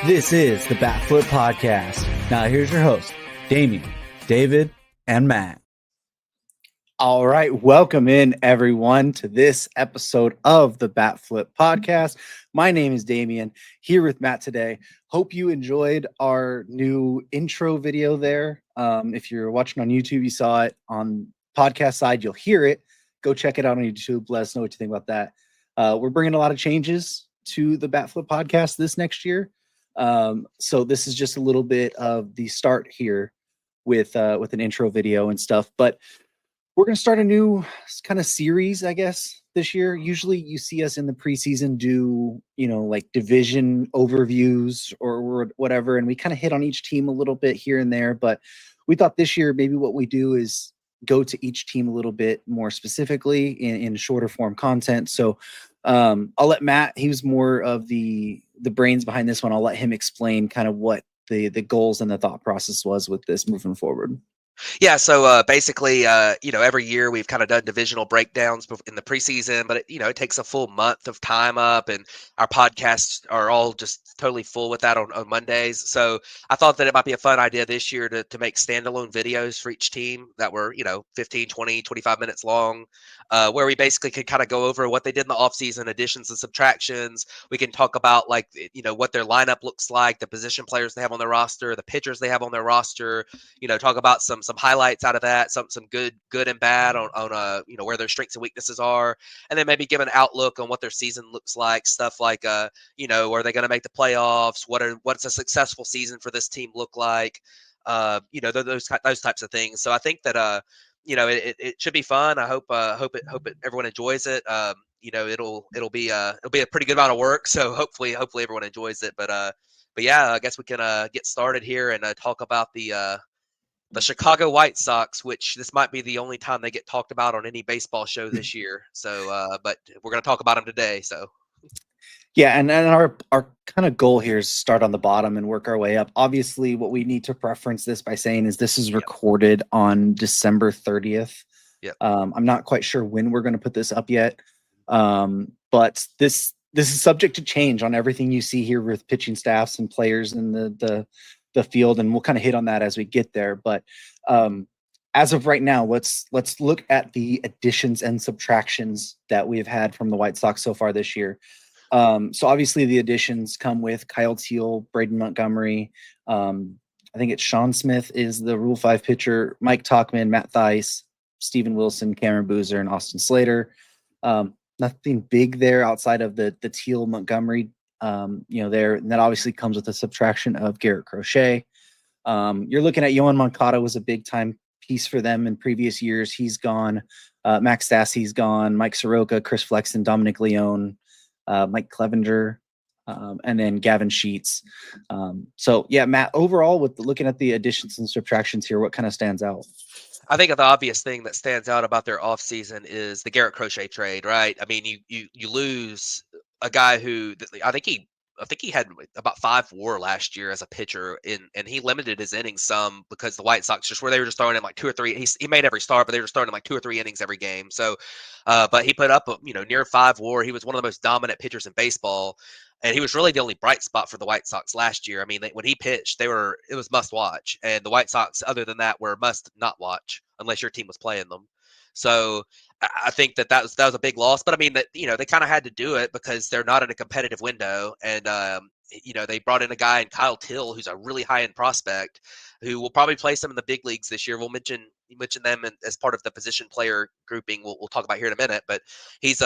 This is the Batfoot Podcast. Now here's your host, Damien, David, and Matt. All right, welcome in everyone to this episode of the Batfoot Podcast. My name is Damien, here with Matt today. Hope you enjoyed our new intro video there. If you're watching on YouTube, you saw it. On podcast side, you'll hear it. Go check it out on YouTube. Let us know what you think about that. We're bringing a lot of changes to the Batfoot Podcast this next year. So this is just a little bit of the start here with an intro video and stuff, but we're going to start a new kind of series, I guess, this year. Usually you see us in the preseason do, like division overviews or whatever, and we kind of hit on each team a little bit here and there, but we thought this year maybe what we do is go to each team a little bit more specifically in shorter form content. So I'll let Matt, he was more of the brains behind this one. I'll let him explain kind of what the goals and the thought process was with this moving forward. Yeah, so basically, every year we've kind of done divisional breakdowns in the preseason, but it takes a full month of time up, and our podcasts are all just totally full with that on Mondays. So I thought that it might be a fun idea this year to make standalone videos for each team that were, 15, 20, 25 minutes long, where we basically could kind of go over what they did in the offseason, additions and subtractions. We can talk about what their lineup looks like, the position players they have on their roster, the pitchers they have on their roster, talk about some highlights out of that, some good and bad on where their strengths and weaknesses are, and then maybe give an outlook on what their season looks like. Stuff like are they going to make the playoffs? What's a successful season for this team look like? Those types of things. So I think that it should be fun. I hope everyone enjoys it. It'll be a pretty good amount of work. So hopefully everyone enjoys it. But yeah, I guess we can get started here and talk about the Chicago White Sox, which this might be the only time they get talked about on any baseball show this year. So, but we're going to talk about them today. So, yeah, and our kind of goal here is to start on the bottom and work our way up. Obviously, what we need to preference this by saying is this is recorded on December 30th. Yep. I'm not quite sure when we're going to put this up yet, but this is subject to change on everything you see here with pitching staffs and players in the field, and we'll kind of hit on that as we get there. But as of right now, let's look at the additions and subtractions that we've had from the White Sox so far this year. So obviously the additions come with Kyle Teal, Braden Montgomery. I think it's Sean Smith is the Rule 5 pitcher, Mike Tauchman, Matt Thaiss, Steven Wilson, Cameron Boozer, and Austin Slater. Nothing big there outside of the Teal Montgomery there, and that obviously comes with a subtraction of Garrett Crochet. You're looking at Yohan Moncada was a big time piece for them in previous years. He's gone. Max Stassi's gone. Mike Soroka, Chris Flexen, Dominic Leone, Mike Clevenger, and then Gavin Sheets. So yeah, Matt, overall with looking at the additions and subtractions here, what kind of stands out? I think the obvious thing that stands out about their offseason is the Garrett Crochet trade, right? I mean, you lose a guy who I think he had about 5 WAR last year as a pitcher, and he limited his innings some because the White Sox they were just throwing him like 2 or 3. He made every start, but they were just throwing him like 2 or 3 innings every game. So, but he put up near 5 WAR. He was one of the most dominant pitchers in baseball, and he was really the only bright spot for the White Sox last year. I mean, when he pitched, it was must watch, and the White Sox, other than that, were must not watch unless your team was playing them. So I think that was a big loss, but I mean that they kind of had to do it because they're not in a competitive window, and they brought in a guy in Kyle Till who's a really high end prospect who will probably play some in the big leagues this year. You mentioned them as part of the position player grouping. We'll talk about here in a minute, but he's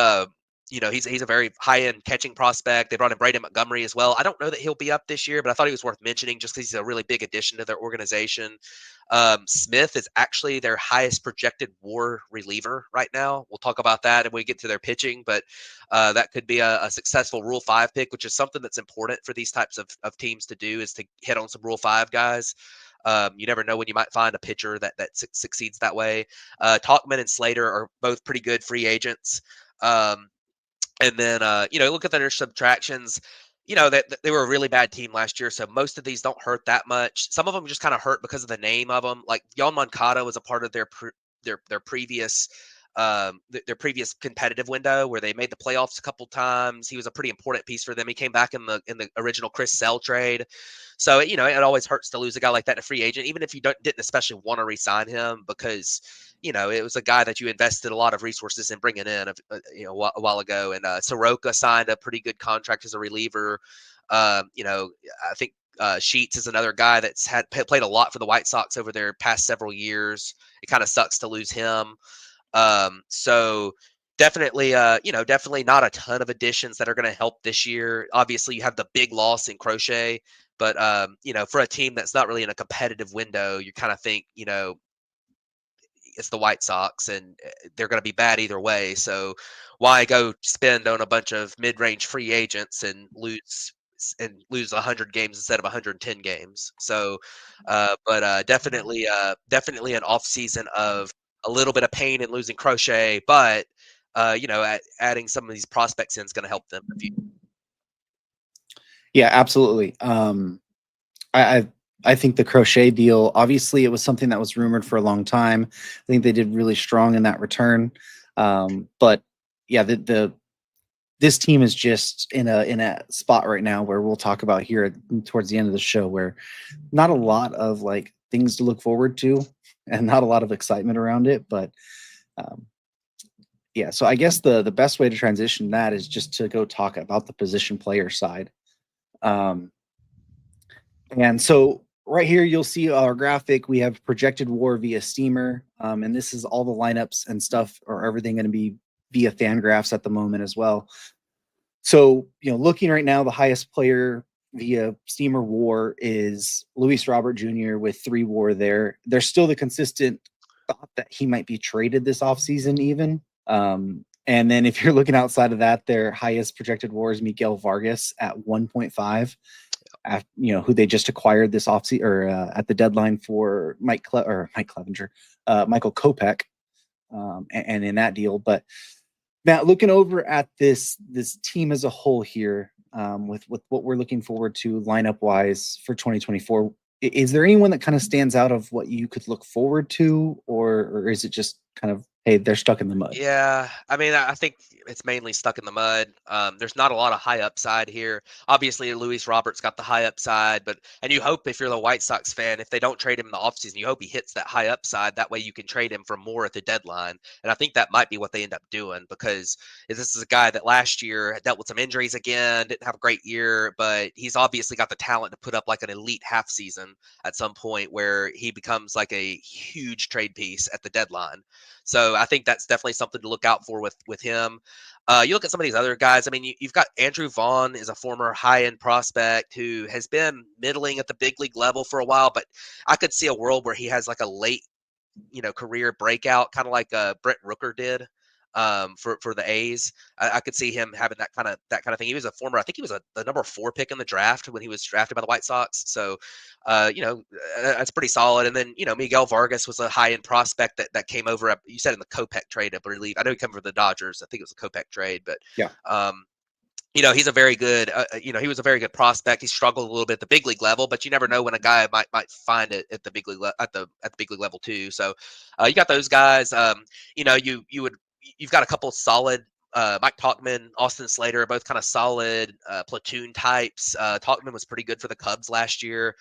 he's a very high end catching prospect. They brought in Braden Montgomery as well. I don't know that he'll be up this year, but I thought he was worth mentioning just because he's a really big addition to their organization. Smith is actually their highest projected WAR reliever right now. We'll talk about that when we get to their pitching, but that could be a successful Rule 5 pick, which is something that's important for these types of teams to do, is to hit on some Rule 5 guys. You never know when you might find a pitcher that succeeds that way. Tauchman and Slater are both pretty good free agents. And then, look at their subtractions. That they were a really bad team last year, so most of these don't hurt that much. Some of them just kind of hurt because of the name of them. Like Yohan Moncada was a part of their previous their previous competitive window where they made the playoffs a couple times. He was a pretty important piece for them. He came back in the original Chris Sale trade. So, it always hurts to lose a guy like that in a free agent, even if you didn't especially want to re-sign him, because, it was a guy that you invested a lot of resources in bringing in, a while ago. And Soroka signed a pretty good contract as a reliever. I think Sheets is another guy that's played a lot for the White Sox over their past several years. It kind of sucks to lose him. So definitely, definitely not a ton of additions that are going to help this year. Obviously, you have the big loss in Crochet, but for a team that's not really in a competitive window, you kind of think, it's the White Sox and they're going to be bad either way. So why go spend on a bunch of mid-range free agents and lose 100 games instead of 110 games? So, but definitely an off season of a little bit of pain in losing Crochet, but adding some of these prospects in is going to help them. Yeah, absolutely. I I think the Crochet deal, obviously, it was something that was rumored for a long time. I think they did really strong in that return. But yeah, the this team is just in a spot right now where we'll talk about here towards the end of the show, where not a lot of like things to look forward to and not a lot of excitement around it. But um, yeah, so I guess the best way to transition that is just to go talk about the position player side. Um, And so right here, you'll see our graphic. We have projected WAR via Steamer, and this is all the lineups and stuff, or everything going to be via Fangraphs at the moment as well. So, looking right now, the highest player via Steamer WAR is Luis Robert Jr. with 3 WAR there. There's still the consistent thought that he might be traded this offseason even. And then if you're looking outside of that, their highest projected WAR is Miguel Vargas at 1.5. Who they just acquired this offseason or at the deadline for Mike Clevenger, Michael Kopech, and in that deal. But Matt, looking over at this team as a whole here, with what we're looking forward to lineup wise for 2024, is there anyone that kind of stands out of what you could look forward to, or is it just kind of, hey, they're stuck in the mud? Yeah, I mean, I think it's mainly stuck in the mud. There's not a lot of high upside here. Obviously, Luis Roberts got the high upside, and you hope if you're the White Sox fan, if they don't trade him in the offseason, you hope he hits that high upside. That way you can trade him for more at the deadline. And I think that might be what they end up doing, because this is a guy that last year dealt with some injuries again, didn't have a great year, but he's obviously got the talent to put up like an elite half season at some point where he becomes like a huge trade piece at the deadline. So I think that's definitely something to look out for with him. You look at some of these other guys. I mean, you've got Andrew Vaughn is a former high end prospect who has been middling at the big league level for a while, but I could see a world where he has like a late career breakout, kind of like Brett Rooker did for the A's. I could see him having that kind of thing. He was a former, I think he was the number 4 pick in the draft when he was drafted by the White Sox. So, that's pretty solid. And then Miguel Vargas was a high end prospect that came over. You said in the Kopech trade, I believe. I know he came from the Dodgers. I think it was a Kopech trade, but Yeah. he's a very good, he was a very good prospect. He struggled a little bit at the big league level, but you never know when a guy might find it at the big league at the big league level too. So you got those guys. You've got a couple solid. Mike Talkman, Austin Slater are both kind of solid platoon types. Talkman was pretty good for the Cubs last year.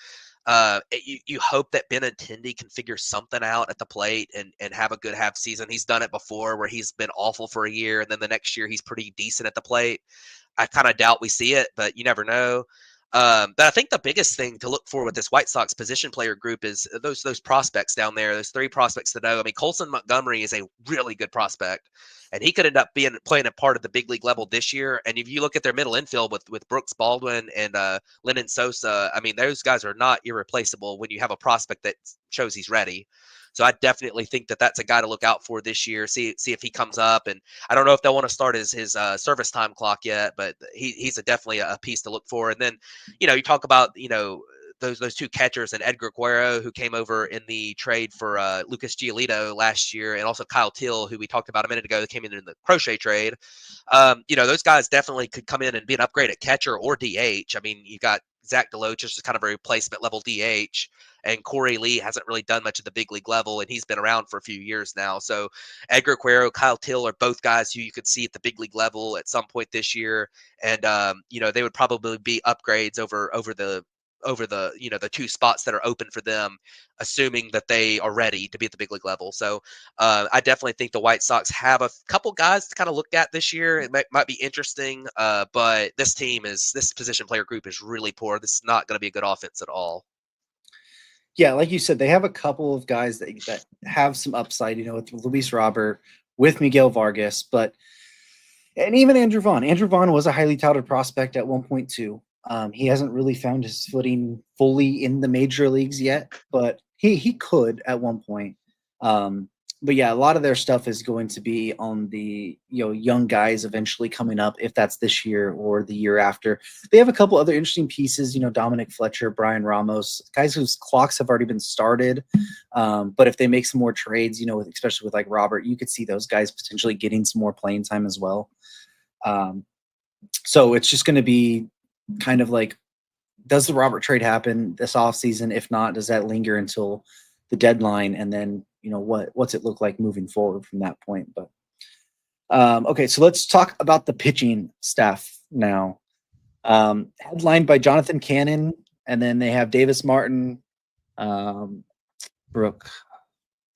You hope that Benintendi can figure something out at the plate and have a good half season. He's done it before where he's been awful for a year, and then the next year he's pretty decent at the plate. I kind of doubt we see it, but you never know. But I think the biggest thing to look for with this White Sox position player group is those prospects down there. There's 3 prospects to know. I mean, Colson Montgomery is a really good prospect, and he could end up playing a part of the big league level this year. And if you look at their middle infield with Brooks Baldwin and Lennon Sosa, I mean, those guys are not irreplaceable when you have a prospect that shows he's ready. So I definitely think that that's a guy to look out for this year. See if he comes up, and I don't know if they'll want to start his service time clock yet, but he's definitely a piece to look for. And then you talk about those 2 catchers and Edgar Guerrero, who came over in the trade for Lucas Giolito last year, and also Kyle Till, who we talked about a minute ago, that came in the Crochet trade. Those guys definitely could come in and be an upgrade at catcher or DH. I mean, you got Zach Deloach is just kind of a replacement level DH, and Corey Lee hasn't really done much at the big league level, and he's been around for a few years now. So Edgar Cuero, Kyle Till are both guys who you could see at the big league level at some point this year, and they would probably be upgrades over the the two spots that are open for them, assuming that they are ready to be at the big league level. So I definitely think the White Sox have a couple guys to kind of look at this year. It might be interesting, but this position player group is really poor. This is not going to be a good offense at all. Yeah, like you said, they have a couple of guys that have some upside, with Luis Robert, with Miguel Vargas, and even Andrew Vaughn. Andrew Vaughn was a highly touted prospect at 1.2. He hasn't really found his footing fully in the major leagues yet, but he could at one point. But yeah, a lot of their stuff is going to be on the young guys eventually coming up, if that's this year or the year after. They have a couple other interesting pieces, Dominic Fletcher, Brian Ramos, guys whose clocks have already been started. But if they make some more trades, especially with like Robert, you could see those guys potentially getting some more playing time as well. So it's just going to be kind of like, does the Robert trade happen this offseason? If not, does that linger until the deadline? And then, what's it look like moving forward from that point? But okay, so let's talk about the pitching staff now. Headlined by Jonathan Cannon, and then they have Davis Martin, Burke.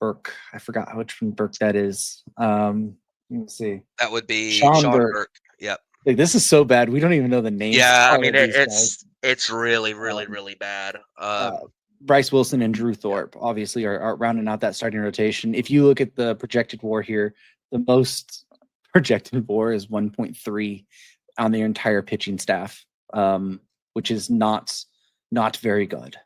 I forgot which one Burke that is. Let's see. That would be Sean Burke. Yep. Like, this is so bad. We don't even know the names. Yeah, I mean guys. it's really really bad. Bryce Wilson and Drew Thorpe obviously are rounding out that starting rotation. If you look at the projected WAR here, the most projected WAR is 1.3 on the entire pitching staff, which is not very good.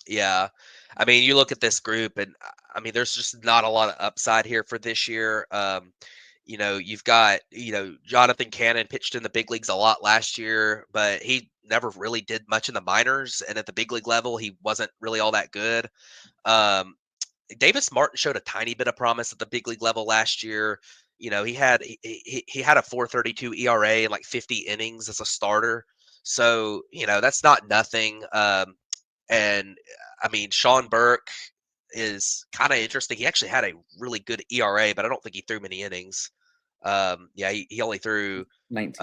Yeah. I mean, you look at this group, and I mean, there's just not a lot of upside here for this year. You've got, Jonathan Cannon pitched in the big leagues a lot last year, but he never really did much in the minors. And at the big league level, he wasn't really all that good. Davis Martin showed a tiny bit of promise at the big league level last year. He had a 4.32 ERA and like 50 innings as a starter. So, that's not nothing. And I mean, Sean Burke is kind of interesting. He actually had a really good ERA, but I don't think he threw many innings. He only threw 19.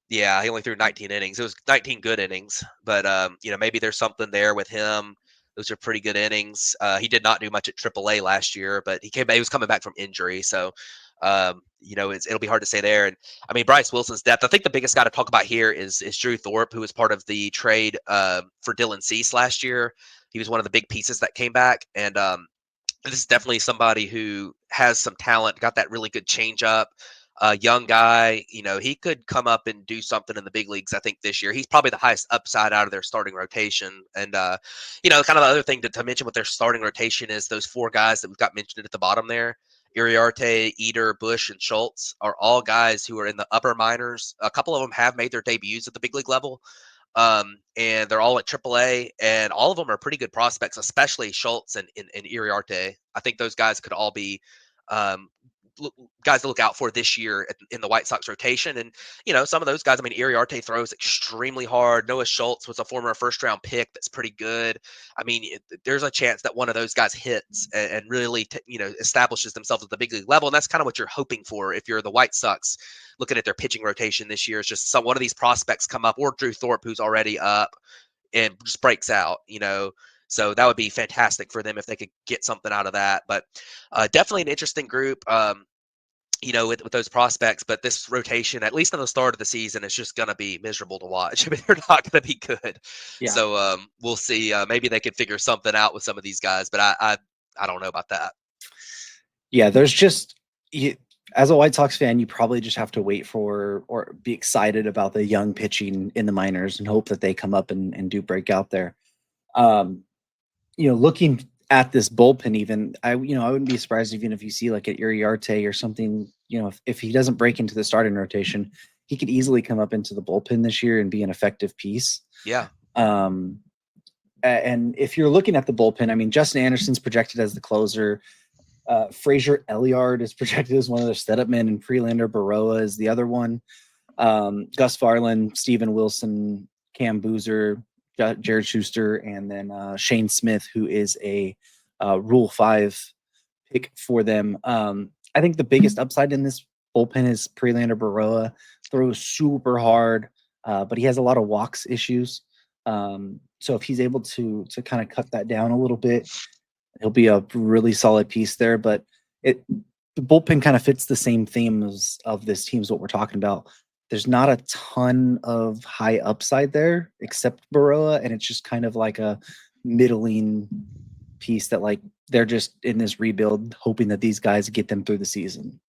He only threw 19 innings. It was 19 good innings, but maybe there's something there with him. Those are pretty good innings. He did not do much at AAA last year, but he was coming back from injury, so it'll be hard to say there. And I mean, Bryce Wilson's depth. I think the biggest guy to talk about here is Drew Thorpe, who was part of the trade for Dylan Cease last year. He was one of the big pieces that came back, and this is definitely somebody who has some talent, got that really good changeup. Young guy, he could come up and do something in the big leagues. I think this year he's probably the highest upside out of their starting rotation. And kind of the other thing to mention with their starting rotation is those four guys that we've got mentioned at the bottom there. Iriarte, Eder, Bush, and Schultz are all guys who are in the upper minors. A couple of them have made their debuts at the big league level. And they're all at AAA, and all of them are pretty good prospects, especially Schultz and Iriarte. I think those guys could all be guys to look out for this year in the White Sox rotation. And, some of those guys, I mean, Iriarte throws extremely hard. Noah Schultz was a former first-round pick that's pretty good. I mean, there's a chance that one of those guys hits and really, establishes themselves at the big league level. And that's kind of what you're hoping for if you're the White Sox looking at their pitching rotation this year. Is just one of these prospects come up, or Drew Thorpe, who's already up and just breaks out, So that would be fantastic for them if they could get something out of that. But definitely an interesting group, with those prospects. But this rotation, at least on the start of the season, is just going to be miserable to watch. I mean, they're not going to be good. Yeah. So we'll see. Maybe they could figure something out with some of these guys, but I don't know about that. Yeah, there's just as a White Sox fan, you probably just have to wait for or be excited about the young pitching in the minors and hope that they come up and do break out there. Looking at this bullpen, even I wouldn't be surprised even if you see like an Iriarte or something. If he doesn't break into the starting rotation, he could easily come up into the bullpen this year and be an effective piece. Yeah. And if you're looking at the bullpen, I mean, Justin Anderson's projected as the closer. Fraser Elliard is projected as one of their setup men, and Freelander Baroa is the other one. Gus Varland, Steven Wilson, Cam Boozer, Jared Schuster, and then Shane Smith, who is a Rule 5 pick for them. I think the biggest upside in this bullpen is Prelander Baroa. Throws super hard, but he has a lot of walks issues. So if he's able to kind of cut that down a little bit, he'll be a really solid piece there. But the bullpen kind of fits the same themes of this team is what we're talking about. There's not a ton of high upside there except Baroa, and it's just kind of like a middling piece that like they're just in this rebuild, hoping that these guys get them through the season.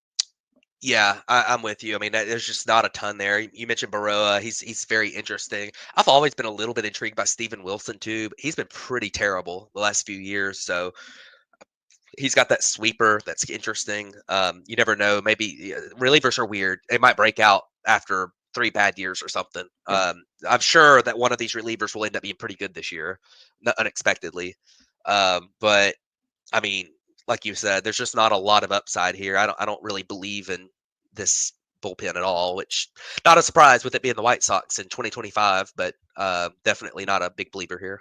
Yeah, I'm with you. I mean, there's just not a ton there. You mentioned Baroa. He's very interesting. I've always been a little bit intrigued by Steven Wilson too. But he's been pretty terrible the last few years. So he's got that sweeper that's interesting. You never know. Maybe relievers are weird. They might break out after 3 bad years or something. Yeah. I'm sure that one of these relievers will end up being pretty good this year, not unexpectedly. But I mean, like you said, there's just not a lot of upside here. I don't really believe in this bullpen at all, which not a surprise with it being the White Sox in 2025, but definitely not a big believer here.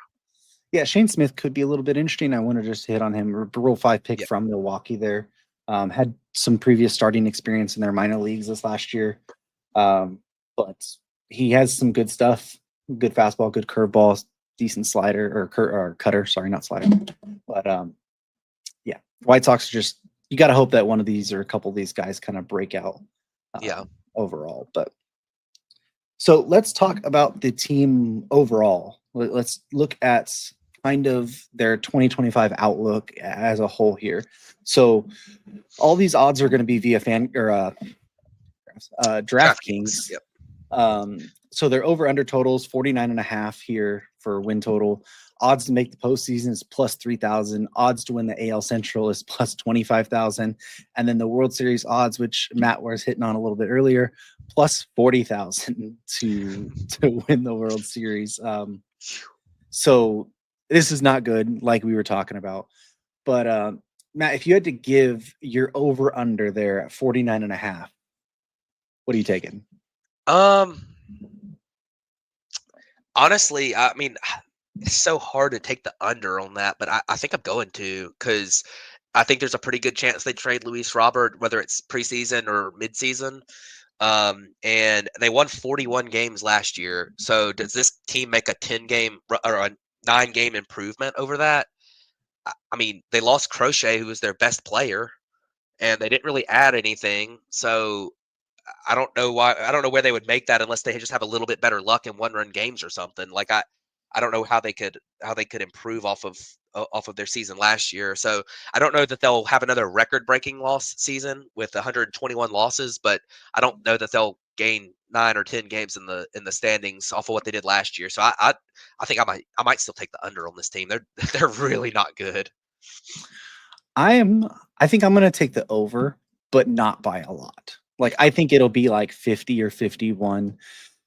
Yeah, Shane Smith could be a little bit interesting. I want to just hit on him. Rule 5 pick Yeah. from Milwaukee there. Had some previous starting experience in their minor leagues this last year. But he has some good stuff. Good fastball, good curveball, decent slider or cutter. Sorry, not slider. But yeah, White Sox just you got to hope that one of these or a couple of these guys kind of break out. Yeah. Overall, but so let's talk about the team overall. Let's look at kind of their 2025 outlook as a whole here. So all these odds are going to be via fan or DraftKings. Yep. So their over under totals 49.5 here for win total. Odds to make the postseason is plus 3,000. Odds to win the AL Central is plus 25,000. And then the World Series odds, which Matt was hitting on a little bit earlier, plus 40,000 to win the World Series. So this is not good, like we were talking about. But Matt, if you had to give your over under there at 49.5, what are you taking? Honestly, I mean, it's so hard to take the under on that, but I think I'm going to because I think there's a pretty good chance they trade Luis Robert, whether it's preseason or midseason. And they won 41 games last year. So does this team make a 10-game or a 9-game improvement over that? I mean, they lost Crochet, who was their best player, and they didn't really add anything. So I don't know why. I don't know where they would make that unless they just have a little bit better luck in one-run games or something. Like I don't know how they could improve off of their season last year. So I don't know that they'll have another record-breaking loss season with 121 losses, but I don't know that they'll gain 9 or 10 games in the standings off of what they did last year. So I think I might still take the under on this team. They're really not good. I think I'm going to take the over, but not by a lot. Like I think it'll be like 50 or 51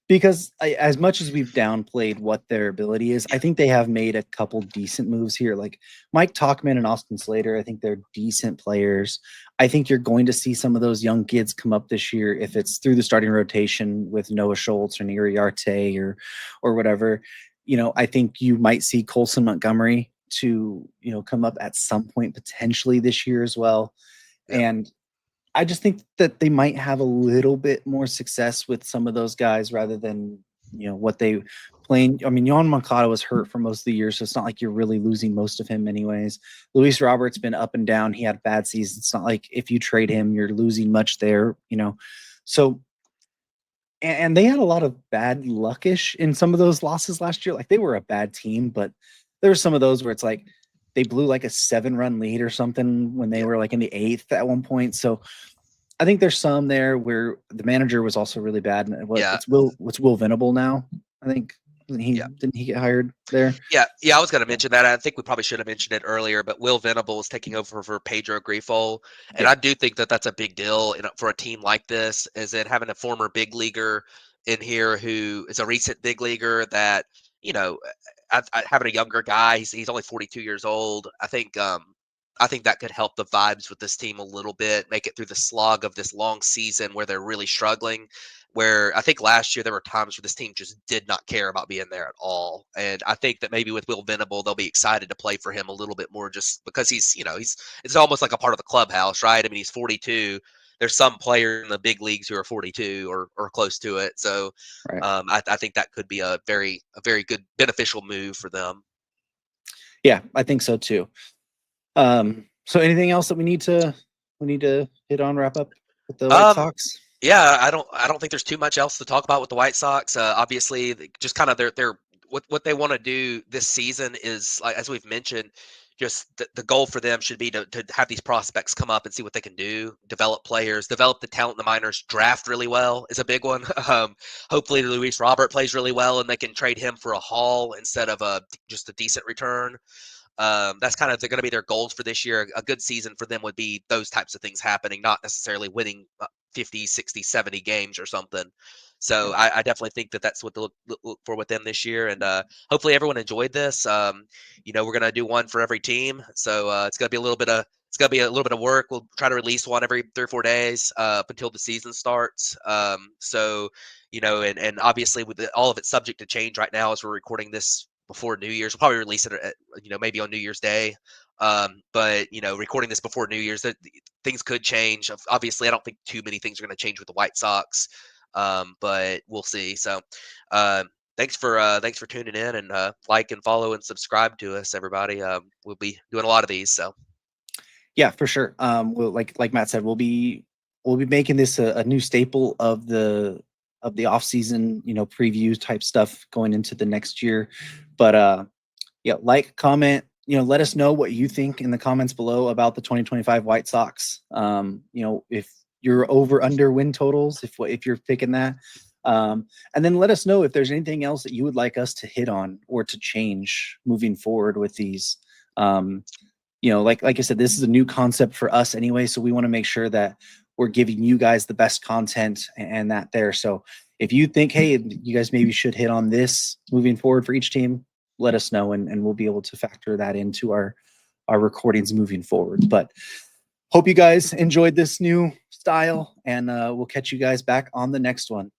because as much as we've downplayed what their ability is, I Yeah, think they have made a couple decent moves here. Like Mike Talkman and Austin Slater, I think they're decent players. I think you're going to see some of those young kids come up this year if it's through the starting rotation with Noah Schultz or Neri Arte or whatever. I think you might see Colson Montgomery to come up at some point potentially this year as well. yeah, And I just think that they might have a little bit more success with some of those guys rather than what they playing. I mean, Yohan Moncada was hurt for most of the year, so it's not like you're really losing most of him anyways. Luis Roberts been up and down. He had bad seasons. It's not like if you trade him, you're losing much there. So and they had a lot of bad luckish in some of those losses last year. Like they were a bad team, but there were some of those where it's like they blew like a 7-run lead or something when they yeah, were like in the 8th at one point. So I think there's some there where the manager was also really bad. And yeah, what's Will Venable now? I think yeah. didn't he get hired there? Yeah. I was going to mention that. I think we probably should have mentioned it earlier, but Will Venable is taking over for Pedro Grifol, and Yeah. I do think that that's a big deal for a team like this. Is in having a former big leaguer in here who is a recent big leaguer that you know, having a younger guy. He's only 42 years old. I think that could help the vibes with this team a little bit, make it through the slog of this long season where they're really struggling. where I think last year there were times where this team just did not care about being there at all. And I think that maybe with Will Venable, they'll be excited to play for him a little bit more just because it's almost like a part of the clubhouse, right? I mean, he's 42. There's some players in the big leagues who are 42 or close to it. So Right. I think that could be a very good beneficial move for them. Yeah, I think so too. So anything else that we need to hit on, wrap up with the White Sox? Yeah, I don't think there's too much else to talk about with the White Sox. Obviously, just kind of their what they want to do this season is, like as we've mentioned, just the goal for them should be to have these prospects come up and see what they can do, develop players, develop the talent in the minors, draft really well is a big one. Hopefully, Luis Robert plays really well and they can trade him for a haul instead of just a decent return. That's kind of going to be their goals for this year. A good season for them would be those types of things happening, not necessarily winning 50, 60, 70 games or something. So I definitely think that that's what they'll look for with them this year. And hopefully everyone enjoyed this. We're going to do one for every team. So it's going to be a little bit of work. We'll try to release one every 3 or 4 days up until the season starts. And obviously all of it's subject to change right now as we're recording this before New Year's. We'll probably release it at, maybe on New Year's Day. But recording this before New Year's, things could change. Obviously, I don't think too many things are going to change with the White Sox, but we'll see. So, thanks for tuning in, and like and follow and subscribe to us, everybody. We'll be doing a lot of these. So, yeah, for sure. We'll, like Matt said, we'll be making this a new staple of the off season, preview type stuff going into the next year. But yeah, comment, let us know what you think in the comments below about the 2025 White Sox. If you're over under win totals, if you're picking that. And then let us know if there's anything else that you would like us to hit on or to change moving forward with these. Like I said, this is a new concept for us anyway, so we want to make sure that we're giving you guys the best content and that there. So if you think, hey, you guys maybe should hit on this moving forward for each team, let us know, and we'll be able to factor that into our recordings moving forward. But hope you guys enjoyed this new style, and we'll catch you guys back on the next one.